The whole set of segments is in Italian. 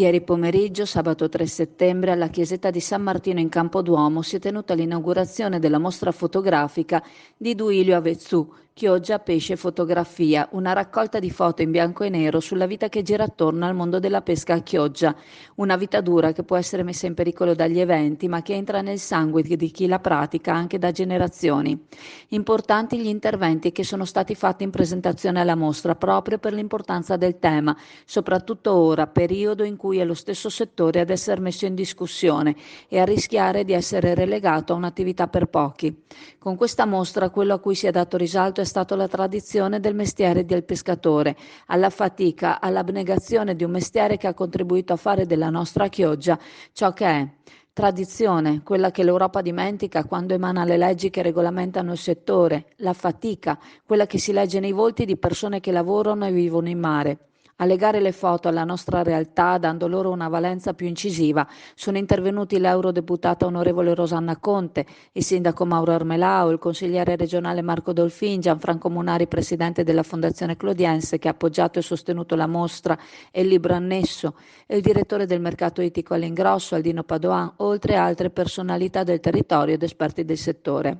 Ieri pomeriggio, sabato 3 settembre, alla chiesetta di San Martino in Campoduomo si è tenuta l'inaugurazione della mostra fotografica di Duilio Avezzù, Chioggia, Pesce e Fotografia, una raccolta di foto in bianco e nero sulla vita che gira attorno al mondo della pesca a Chioggia, una vita dura che può essere messa in pericolo dagli eventi, ma che entra nel sangue di chi la pratica anche da generazioni. Importanti gli interventi che sono stati fatti in presentazione alla mostra proprio per l'importanza del tema, soprattutto ora, periodo in cui è lo stesso settore ad essere messo in discussione e a rischiare di essere relegato a un'attività per pochi. Con questa mostra quello a cui si è dato risalto è stato la tradizione del mestiere del pescatore, alla fatica, all'abnegazione di un mestiere che ha contribuito a fare della nostra Chioggia ciò che è. Tradizione, quella che l'Europa dimentica quando emana le leggi che regolamentano il settore, la fatica, quella che si legge nei volti di persone che lavorano e vivono in mare. A legare le foto alla nostra realtà, dando loro una valenza più incisiva, sono intervenuti l'eurodeputata onorevole Rosanna Conte, il sindaco Mauro Armelao, il consigliere regionale Marco Dolfin, Gianfranco Munari, presidente della Fondazione Clodiense, che ha appoggiato e sostenuto la mostra e il libro annesso, e il direttore del mercato ittico all'ingrosso, Aldino Padoan, oltre a altre personalità del territorio ed esperti del settore.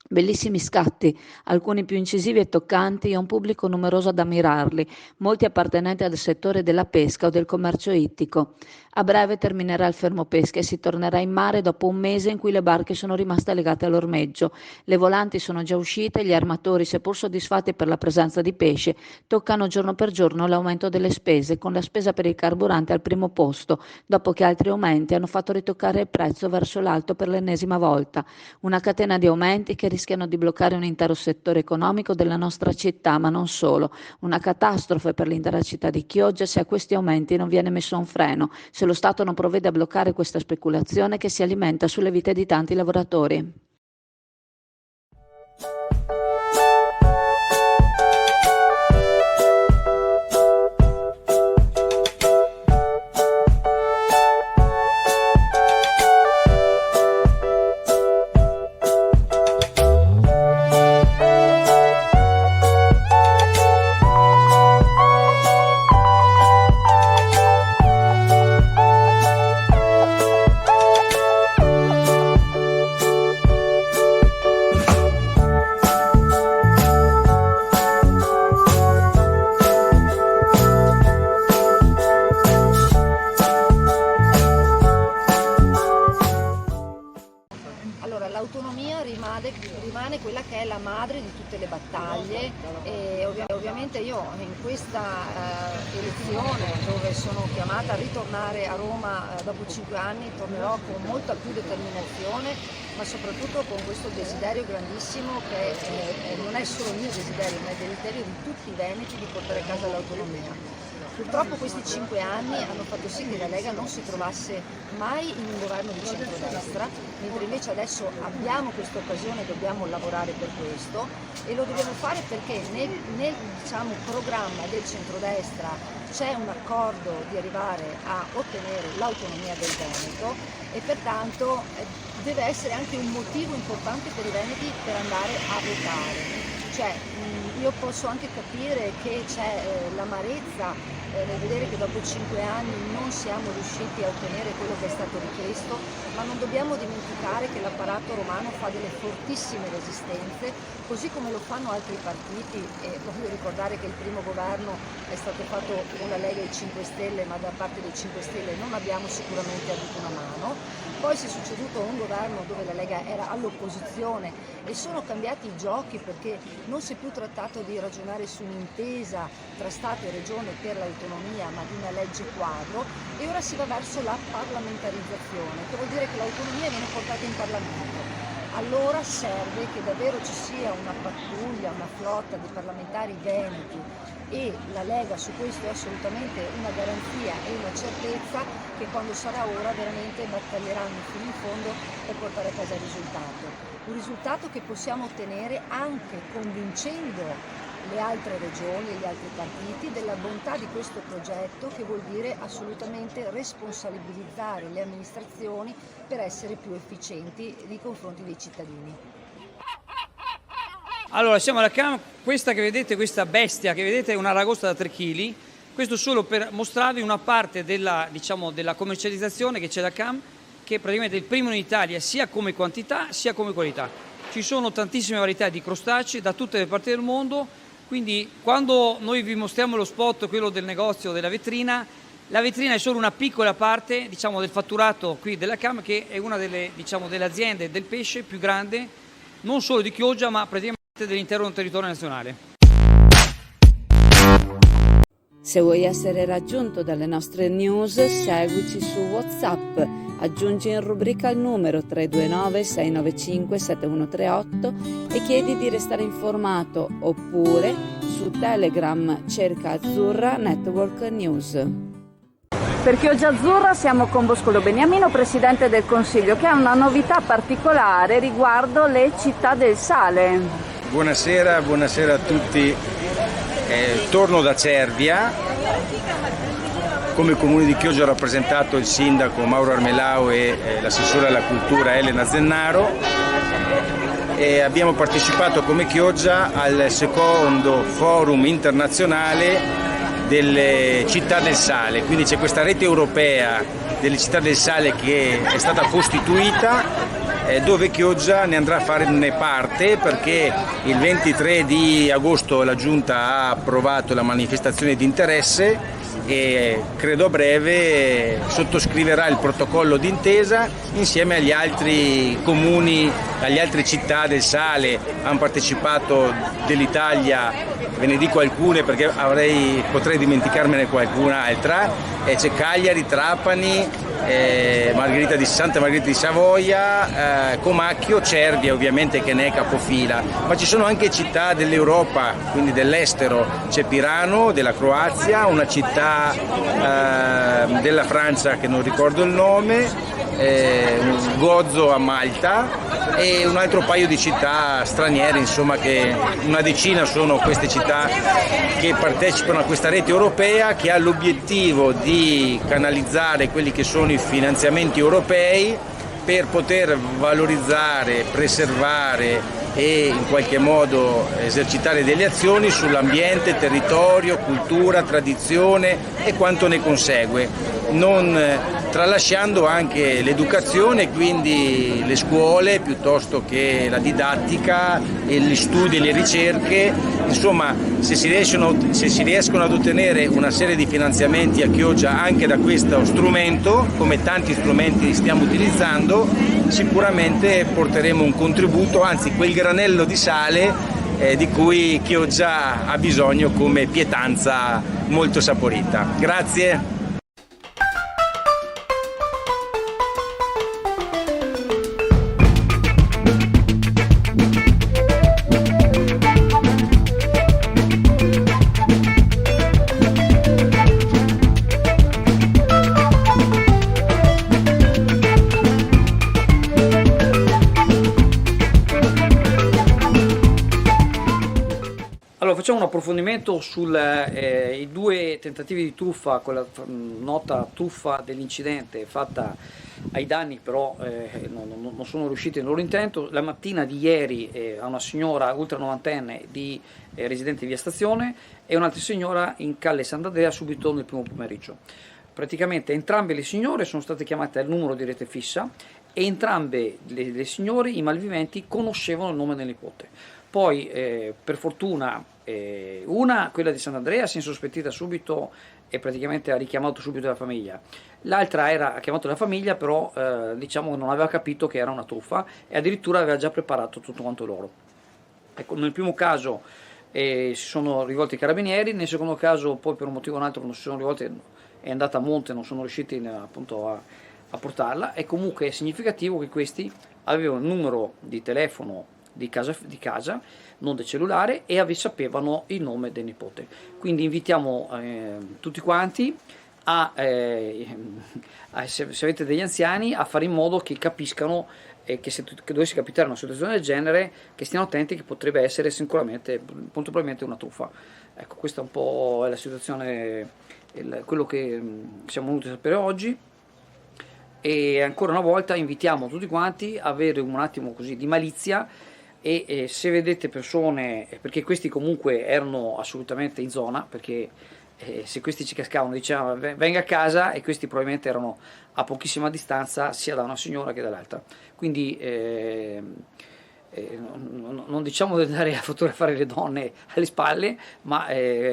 Bellissimi scatti, alcuni più incisivi e toccanti e un pubblico numeroso ad ammirarli, molti appartenenti al settore della pesca o del commercio ittico. A breve terminerà il fermo pesca e si tornerà in mare dopo un mese in cui le barche sono rimaste legate all'ormeggio. Le volanti sono già uscite e gli armatori, seppur soddisfatti per la presenza di pesce, toccano giorno per giorno l'aumento delle spese, con la spesa per il carburante al primo posto, dopo che altri aumenti hanno fatto ritoccare il prezzo verso l'alto per l'ennesima volta. Una catena di aumenti che rischiano di bloccare un intero settore economico della nostra città, ma non solo. Una catastrofe per l'intera città di Chioggia se a questi aumenti non viene messo un freno, se lo Stato non provvede a bloccare questa speculazione che si alimenta sulle vite di tanti lavoratori. L'autonomia rimane quella che è la madre di tutte le battaglie e ovviamente io in questa elezione dove sono chiamata a ritornare a Roma dopo 5 anni tornerò con molta più determinazione, ma soprattutto con questo desiderio grandissimo che non è solo il mio desiderio, ma è il desiderio di tutti i veneti di portare a casa l'autonomia. Purtroppo questi 5 anni hanno fatto sì che la Lega non si trovasse mai in un governo di centrodestra, mentre invece adesso abbiamo questa occasione e dobbiamo lavorare per questo e lo dobbiamo fare perché nel programma del centrodestra c'è un accordo di arrivare a ottenere l'autonomia del Veneto e pertanto deve essere anche un motivo importante per i veneti per andare a votare. Cioè, io posso anche capire che c'è l'amarezza nel vedere che dopo 5 anni non siamo riusciti a ottenere quello che è stato richiesto, ma non dobbiamo dimenticare che l'apparato romano fa delle fortissime resistenze, così come lo fanno altri partiti, e voglio ricordare che il primo governo è stato fatto con la Lega e i 5 Stelle, ma da parte dei 5 Stelle non abbiamo sicuramente avuto una mano. Poi si è succeduto un governo dove la Lega era all'opposizione e sono cambiati i giochi perché non si è più trattato di ragionare su un'intesa tra Stato e Regione per l'autonomia, ma di una legge quadro, e ora si va verso la parlamentarizzazione, che vuol dire che l'autonomia viene portata in Parlamento. Allora serve che davvero ci sia una pattuglia, una flotta di parlamentari veneti e la Lega su questo è assolutamente una garanzia e una certezza che quando sarà ora veramente battaglieranno fino in fondo per portare a casa il risultato. Un risultato che possiamo ottenere anche convincendo le altre regioni e gli altri partiti della bontà di questo progetto, che vuol dire assolutamente responsabilizzare le amministrazioni per essere più efficienti nei confronti dei cittadini. Allora, siamo alla questa che vedete, questa bestia che vedete è un'aragosta da 3 kg, Questo solo per mostrarvi una parte della, diciamo, della commercializzazione che c'è da CAM, che è praticamente il primo in Italia sia come quantità sia come qualità. Ci sono tantissime varietà di crostacei da tutte le parti del mondo, quindi quando noi vi mostriamo lo spot, quello del negozio, della vetrina, la vetrina è solo una piccola parte, diciamo, del fatturato qui della CAM, che è una delle, diciamo, delle aziende del pesce più grande, non solo di Chioggia, ma praticamente dell'intero territorio nazionale. Se vuoi essere raggiunto dalle nostre news, seguici su WhatsApp, aggiungi in rubrica il numero 329 695 7138 e chiedi di restare informato, oppure su Telegram cerca Azzurra Network News. Per Chioggia Azzurra siamo con Boscolo Beniamino, Presidente del Consiglio, che ha una novità particolare riguardo le città del sale. Buonasera a tutti. Torno da Cervia, come comune di Chioggia ho rappresentato il sindaco Mauro Armelau e l'assessore alla cultura Elena Zennaro, e abbiamo partecipato come Chioggia al secondo forum internazionale delle città del sale, quindi c'è questa rete europea delle città del sale che è stata costituita, dove Chioggia ne andrà a farne parte, perché il 23 di agosto la Giunta ha approvato la manifestazione di interesse e credo a breve sottoscriverà il protocollo d'intesa insieme agli altri comuni, agli altre città del sale. Hanno partecipato dell'Italia, ve ne dico alcune perché potrei dimenticarmene qualcun'altra, c'è Cagliari, Trapani, Santa Margherita di Savoia, Comacchio, Cervia ovviamente che ne è capofila, ma ci sono anche città dell'Europa, quindi dell'estero, c'è Pirano della Croazia, una città della Francia che non ricordo il nome, Gozo a Malta e un altro paio di città straniere, insomma che una decina sono queste città che partecipano a questa rete europea che ha l'obiettivo di canalizzare quelli che sono i finanziamenti europei per poter valorizzare, preservare e in qualche modo esercitare delle azioni sull'ambiente, territorio, cultura, tradizione e quanto ne consegue, non tralasciando anche l'educazione, quindi le scuole piuttosto che la didattica e gli studi e le ricerche. Insomma, se si riescono ad ottenere una serie di finanziamenti a Chioggia anche da questo strumento, come tanti strumenti stiamo utilizzando, sicuramente porteremo un contributo, anzi quel granello di sale di cui Chioggia ha bisogno come pietanza molto saporita. Grazie. Allora, facciamo un approfondimento sui due tentativi di truffa, quella nota truffa dell'incidente fatta ai danni, però non sono riusciti nel loro intento. La mattina di ieri a una signora ultra novantenne residente di via Stazione e un'altra signora in Calle Sant'Andrea subito nel primo pomeriggio. Praticamente entrambe le signore sono state chiamate al numero di rete fissa e entrambe le signore, i malviventi, conoscevano il nome del nipote. Poi per fortuna una, quella di Sant'Andrea, si è insospettita subito e praticamente ha richiamato subito la famiglia. L'altra ha chiamato la famiglia, però diciamo non aveva capito che era una truffa e addirittura aveva già preparato tutto quanto loro. Ecco, nel primo caso si sono rivolti i carabinieri, nel secondo caso poi per un motivo o un altro non si sono rivolti, è andata a monte, non sono riusciti appunto a portarla. E comunque è significativo che questi avevano il numero di telefono di casa, non del cellulare, e sapevano il nome del nipote. Quindi invitiamo tutti quanti se avete degli anziani, a fare in modo che capiscano che se dovesse capitare una situazione del genere, che stiano attenti, che potrebbe essere sicuramente, molto probabilmente, una truffa. Ecco, questa è un po' la situazione, quello che siamo venuti a sapere oggi. E ancora una volta invitiamo tutti quanti a avere un attimo così di malizia, e se vedete persone, perché questi comunque erano assolutamente in zona, perché se questi ci cascavano, dicevano venga a casa, e questi probabilmente erano a pochissima distanza sia da una signora che dall'altra. Quindi non diciamo di andare a fotografare le donne alle spalle, ma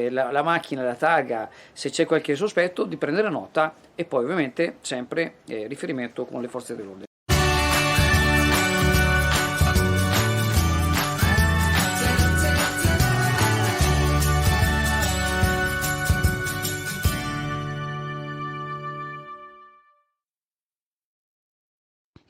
la macchina, la targa, se c'è qualche sospetto, di prendere nota, e poi ovviamente sempre riferimento con le forze dell'ordine.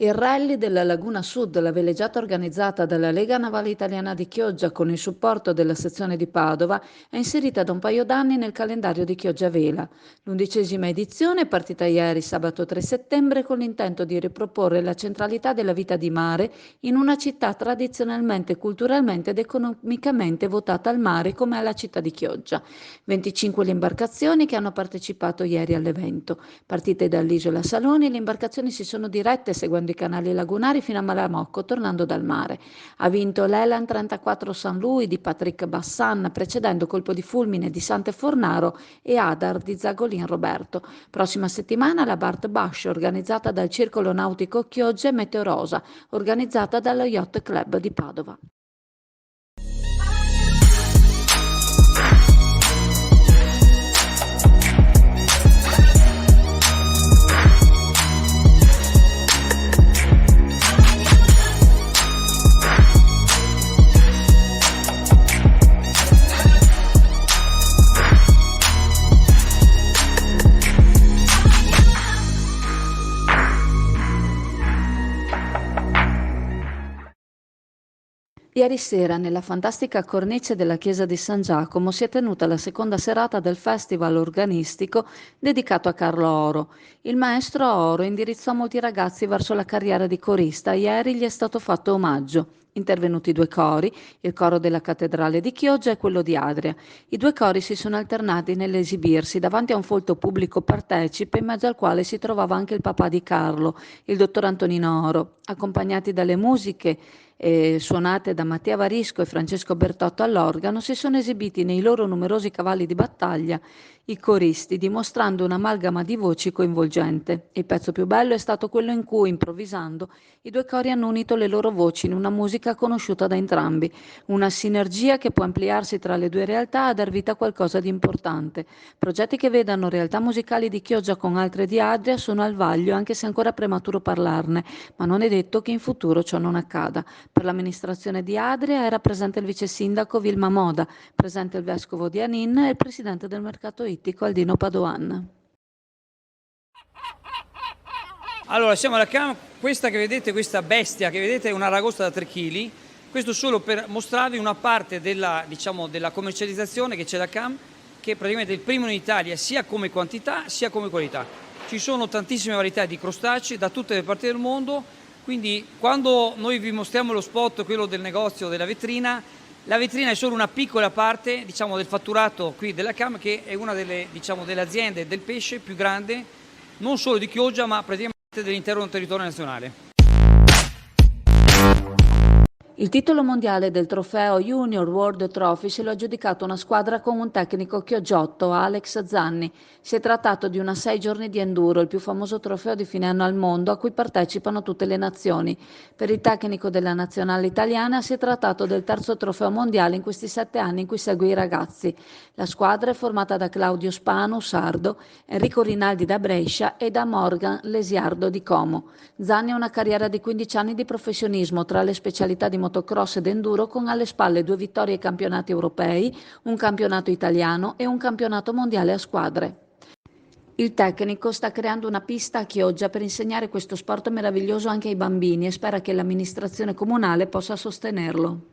Il rally della Laguna Sud, la veleggiata organizzata dalla Lega Navale Italiana di Chioggia con il supporto della sezione di Padova, è inserita da un paio d'anni nel calendario di Chioggia Vela. L'11ª edizione è partita ieri, sabato 3 settembre, con l'intento di riproporre la centralità della vita di mare in una città tradizionalmente, culturalmente ed economicamente votata al mare come alla città di Chioggia. 25 le imbarcazioni che hanno partecipato ieri all'evento. Partite dall'isola Saloni, le imbarcazioni si sono dirette seguendo i canali lagunari fino a Malamocco, tornando dal mare. Ha vinto l'Elan 34 San Lui di Patrick Bassan, precedendo Colpo di Fulmine di Sante Fornaro e Adar di Zagolin Roberto. Prossima settimana la Bart Bash, organizzata dal Circolo Nautico Chioggia, e Meteorosa, organizzata dallo Yacht Club di Padova. Ieri sera, nella fantastica cornice della chiesa di San Giacomo, si è tenuta la seconda serata del festival organistico dedicato a Carlo Oro. Il maestro Oro indirizzò molti ragazzi verso la carriera di corista. Ieri gli è stato fatto omaggio. Intervenuti due cori, il coro della cattedrale di Chioggia e quello di Adria. I due cori si sono alternati nell'esibirsi davanti a un folto pubblico partecipe, in mezzo al quale si trovava anche il papà di Carlo, il dottor Antonino Oro. Accompagnati dalle musiche suonate da Mattia Varisco e Francesco Bertotto all'organo, si sono esibiti nei loro numerosi cavalli di battaglia i coristi, dimostrando un'amalgama di voci coinvolgente. Il pezzo più bello è stato quello in cui, improvvisando, i due cori hanno unito le loro voci in una musica conosciuta da entrambi, una sinergia che può ampliarsi tra le due realtà a dar vita a qualcosa di importante. Progetti che vedano realtà musicali di Chioggia con altre di Adria sono al vaglio, anche se è ancora prematuro parlarne, ma non è detto che in futuro ciò non accada. Per l'amministrazione di Adria era presente il vice sindaco Vilma Moda, presente il vescovo di Anin e il presidente del mercato ittico Aldino Padoan. Allora, siamo alla CAM, questa che vedete, questa bestia che vedete è una ragosta da 3 kg, questo solo per mostrarvi una parte della, della commercializzazione che c'è da CAM, che è praticamente il primo in Italia sia come quantità sia come qualità. Ci sono tantissime varietà di crostacei da tutte le parti del mondo, quindi quando noi vi mostriamo lo spot, quello del negozio, della vetrina, la vetrina è solo una piccola parte del fatturato qui della CAM, che è una delle, delle aziende del pesce più grande, non solo di Chioggia ma praticamente dell'intero territorio nazionale. Il titolo mondiale del trofeo Junior World Trophy se lo ha aggiudicato una squadra con un tecnico chioggiotto, Alex Zanni. Si è trattato di una 6 giorni di enduro, il più famoso trofeo di fine anno al mondo a cui partecipano tutte le nazioni. Per il tecnico della nazionale italiana si è trattato del terzo trofeo mondiale in questi 7 anni in cui segue i ragazzi. La squadra è formata da Claudio Spanu, sardo, Enrico Rinaldi da Brescia e da Morgan Lesiardo di Como. Zanni ha una carriera di 15 anni di professionismo tra le specialità di motocross ed enduro, con alle spalle 2 vittorie ai campionati europei, un campionato italiano e un campionato mondiale a squadre. Il tecnico sta creando una pista a Chioggia per insegnare questo sport meraviglioso anche ai bambini e spera che l'amministrazione comunale possa sostenerlo.